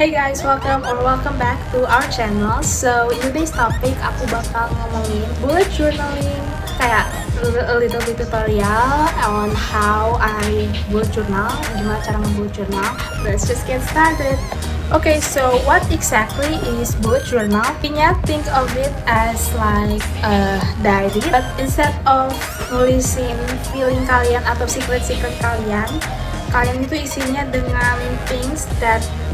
Hey guys, welcome back to our channel. So in today's topic, aku bakal ngomongin bullet journaling, kayak a little bit tutorial on how I bullet journal, gimana cara nge-bullet journal. Let's just get started. Okay, so what exactly is bullet journal? Intinya think of it as like a diary, but instead of nulisin feeling kalian atau secret-secret kalian itu isinya dengan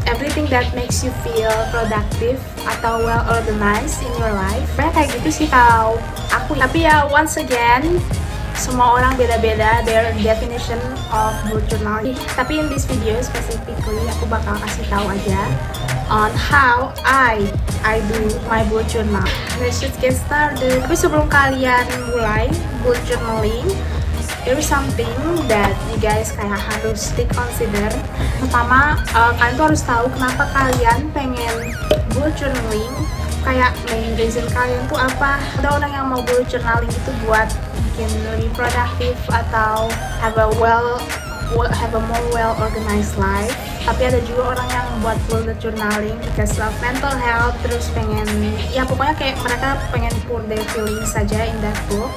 everything that makes you feel productive atau well organized in your life. Kayak gitu sih kalau aku. Tapi ya once again, semua orang beda-beda their definition of bullet journal. Tapi in this video specifically aku bakal kasih tahu aja on how I do my bullet journal. Let's just get started. Tapi sebelum kalian mulai bullet journaling, there is something that you guys kayak harus consider. Pertama, kalian tuh harus tahu kenapa kalian pengen bullet journaling. Kayak main reason kalian tuh apa. Ada orang yang mau bullet journaling itu buat bikin lebih produktif atau have a more well organized life. Tapi ada juga orang yang buat bullet journaling because of mental health, terus pengen, ya pokoknya kayak mereka pengen pour their feelings saja in that book.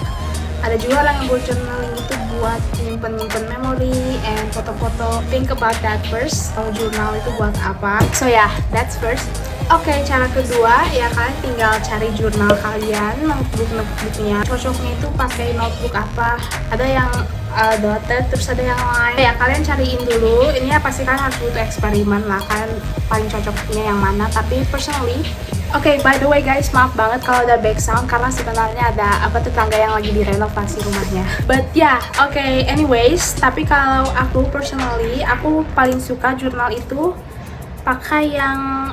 Ada juga orang yang bullet journaling itu buat nyimpen memori and foto-foto. Think about that first. Kalau jurnal itu buat apa? So yeah, that's first. Oke, cara kedua ya kalian tinggal cari jurnal kalian, notebooknya. Cocoknya itu pakai notebook apa? Ada yang dotted, terus ada yang lain. Ya kalian cariin dulu. Ini ya pasti kalian harus butuh eksperimen lah. Kalian paling cocoknya yang mana? Tapi personally, oke, by the way guys, maaf banget kalau ada back sound karena sebenarnya ada tetangga yang lagi direnovasi rumahnya. But yeah, okay, anyways, tapi kalau aku personally, aku paling suka jurnal itu pakai yang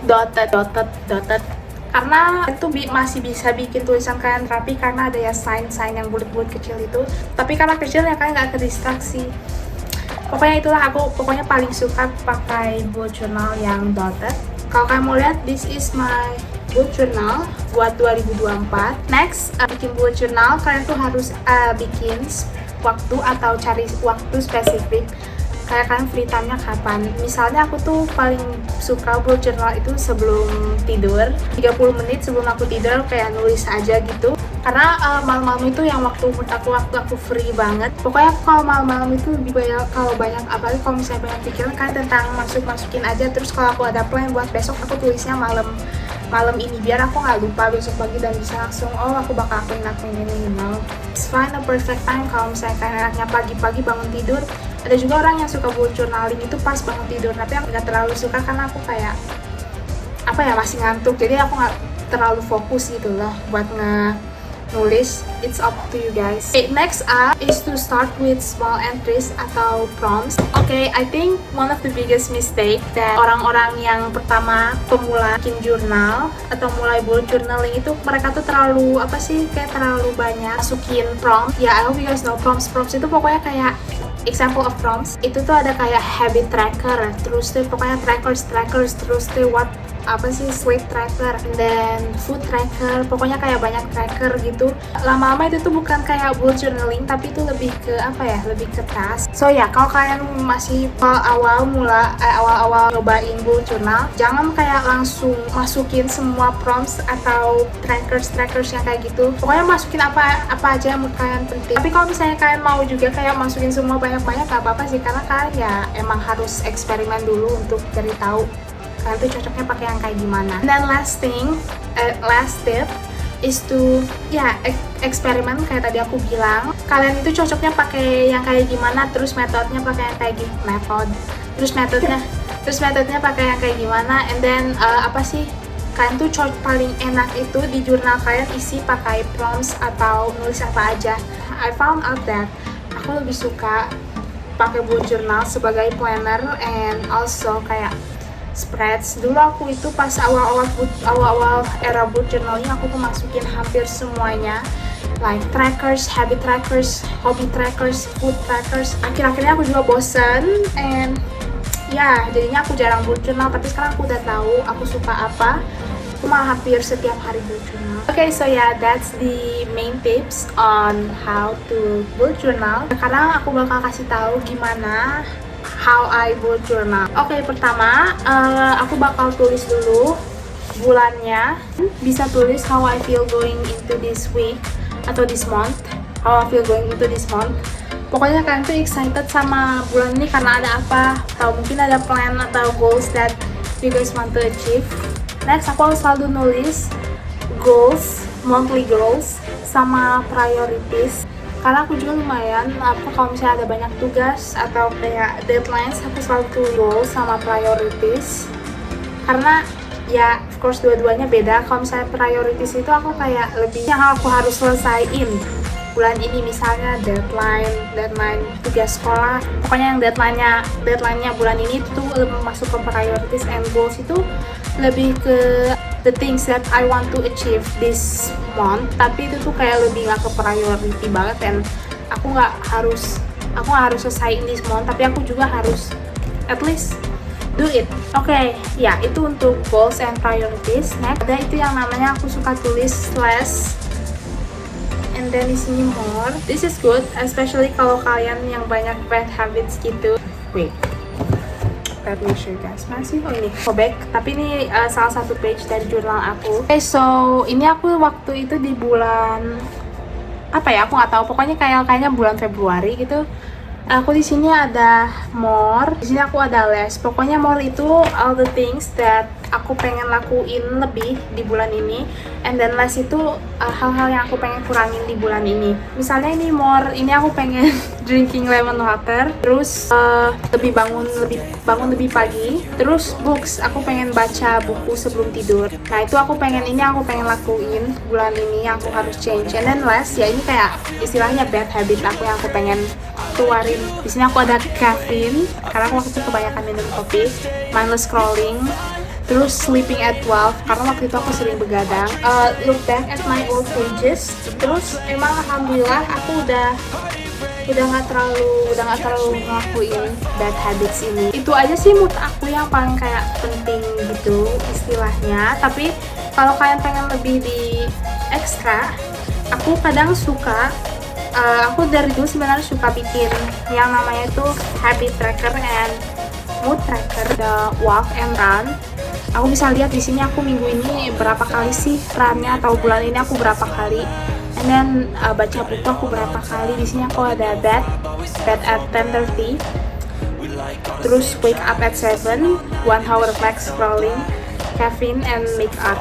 dotted karena itu masih bisa bikin tulisan kalian rapi karena ada ya sign yang bulat-bulat kecil itu. Tapi karena kecil ya kalian nggak kedistraksi. Pokoknya itulah, aku pokoknya paling suka pakai bullet journal yang dotted. Kalau kalian mau lihat, this is my bullet journal buat 2024. Next, bikin bullet journal, kalian tuh harus bikin waktu atau cari waktu spesifik. Kayak kalian free time-nya kapan. Misalnya aku tuh paling suka bullet journal itu sebelum tidur. 30 menit sebelum aku tidur kayak nulis aja gitu. Karena malam-malam itu yang waktu aku free banget. Pokoknya kalau malam-malam itu lebih banyak, apalagi kalau misalnya banyak pikiran kan tentang masukin aja. Terus kalau aku ada plan buat besok, aku tulisnya malam ini biar aku nggak lupa besok pagi dan bisa langsung aku bakal lakuin ini. It's fine, a perfect time kalau misalnya kalian enaknya pagi-pagi bangun tidur. Ada juga orang yang suka bullet journaling itu pas bangun tidur, tapi aku nggak terlalu suka karena aku kayak masih ngantuk, jadi aku nggak terlalu fokus gitu loh buat nulis. It's up to you guys. Okay, next up is to start with small entries atau prompts. Okay, I think one of the biggest mistake that orang-orang yang pertama pemula bikin jurnal atau mulai bullet journaling itu mereka tuh terlalu terlalu banyak masukin prompt. Ya, I hope you guys know prompts itu pokoknya kayak example of prompts itu tuh ada kayak habit tracker, terus tuh pokoknya trackers, terus tuh sleep tracker, dan food tracker, pokoknya kayak banyak tracker gitu. Lama-lama itu tuh bukan kayak bullet journaling, tapi itu lebih ke lebih ke task. So ya, kalau kalian masih awal nyobain bullet journal, jangan kayak langsung masukin semua prompts atau trackers yang kayak gitu. Pokoknya masukin apa aja yang menurut kalian penting. Tapi kalau misalnya kalian mau juga kayak masukin semua banyak-banyak, gak apa-apa sih, karena kalian ya emang harus eksperimen dulu untuk cari tahu kalian tuh cocoknya pakai yang kayak gimana. Dan last tip is to eksperimen kayak tadi aku bilang. Kalian itu cocoknya pakai yang kayak gimana, terus metodenya pakai yang kayak terus metodenya pakai yang kayak gimana, and then kalian tuh paling enak itu di jurnal kalian isi pakai prompts atau nulis apa aja. I found out that aku lebih suka pakai bullet journal sebagai planner and also kayak spreads. Dulu aku itu pas awal era bullet journaling, aku tuh masukin hampir semuanya, like trackers, habit trackers, hobby trackers, food trackers. Akhir-akhirnya aku juga bosen and jadinya aku jarang bullet journal. Tapi sekarang aku udah tahu aku suka apa, aku malah hampir setiap hari bullet journal. Okay, so that's the main tips on how to bullet journal. Sekarang aku bakal kasih tahu gimana how I bullet journal. Oke, pertama aku bakal tulis dulu bulannya. Bisa tulis how I feel going into this week atau this month. How I feel going into this month. Pokoknya kalian tuh excited sama bulan ini karena ada apa, atau mungkin ada plan atau goals that you guys want to achieve. Next, aku selalu nulis goals, monthly goals, sama priorities. Karena aku juga lumayan, kalau misalnya ada banyak tugas atau kayak deadlines, aku selalu tulis goals sama priorities. Karena ya, of course dua-duanya beda. Kalau misalnya priorities itu aku kayak lebih yang aku harus selesaiin bulan ini, misalnya deadline tugas sekolah. Pokoknya yang deadline-nya bulan ini tuh lebih masuk ke priorities, and goals itu lebih ke the things that I want to achieve this month. Tapi itu tuh kayak lebih nggak ke priority banget, dan aku nggak harus selesaiin this month, tapi aku juga harus at least do it. Oke, ya itu untuk goals and priorities. Next, ada itu yang namanya aku suka tulis slash, and then di sini more. This is good, especially kalau kalian yang banyak bad habits gitu. Wait, let me show you guys. Masih ini cobek, tapi ini salah satu page dari jurnal aku. Oke, so ini aku waktu itu di bulan apa ya? Aku nggak tahu. Pokoknya kayaknya bulan Februari gitu. Aku di sini ada more, di sini aku ada less. Pokoknya more itu all the things that aku pengen lakuin lebih di bulan ini, and then less itu hal-hal yang aku pengen kurangin di bulan ini. Misalnya ini more, ini aku pengen drinking lemon water, terus bangun lebih pagi, terus books, aku pengen baca buku sebelum tidur. Nah itu aku pengen lakuin bulan ini, yang aku harus change. And then less, ya ini kayak istilahnya bad habit aku yang aku pengen keluarin. Di sini aku ada caffeine karena aku waktu itu kebanyakan minum kopi, mindless scrolling, terus sleeping at 12 karena waktu itu aku sering begadang. Look back at my old pages, terus emang alhamdulillah aku udah nggak terlalu ngelakuin bad habits ini. Itu aja sih menurut aku yang paling kayak penting gitu istilahnya. Tapi kalau kalian pengen lebih di ekstra, aku kadang suka aku dari dulu sebenarnya suka bikin yang namanya itu habit tracker and mood tracker, the walk and run. Aku bisa lihat di sini aku minggu ini berapa kali sih runnya, atau bulan ini aku berapa kali, and then baca buku aku berapa kali. Di sini aku ada bed at 10:30, terus wake up at 7, 1 hour max scrolling, caffeine and make up.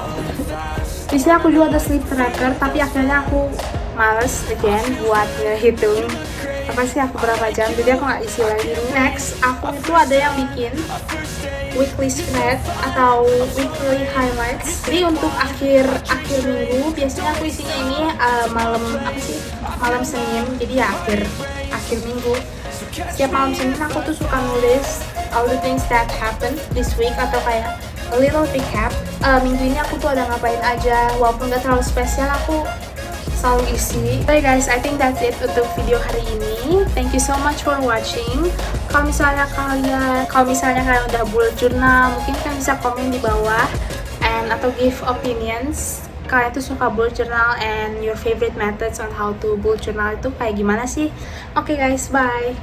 Di sini aku juga ada sleep tracker, tapi akhirnya aku males again buat ngehitung apa sih aku berapa jam, jadi aku nggak isi lagi. Next, aku itu ada yang bikin weekly spread atau weekly highlights. Jadi untuk akhir minggu biasanya aku isinya ini malam Senin. Jadi ya akhir minggu. Setiap malam Senin aku tuh suka nulis all the things that happened this week, atau kayak a little recap. Minggu ini aku tuh ada ngapain aja, walaupun nggak terlalu spesial aku selalu isi. Okay guys, I think that's it untuk video hari ini. Thank you so much for watching. Kalau misalnya kalian udah bullet journal, mungkin kalian bisa komen di bawah atau give opinions. Kalian tuh suka bullet journal and your favorite methods on how to bullet journal itu kayak gimana sih? Okay guys, bye.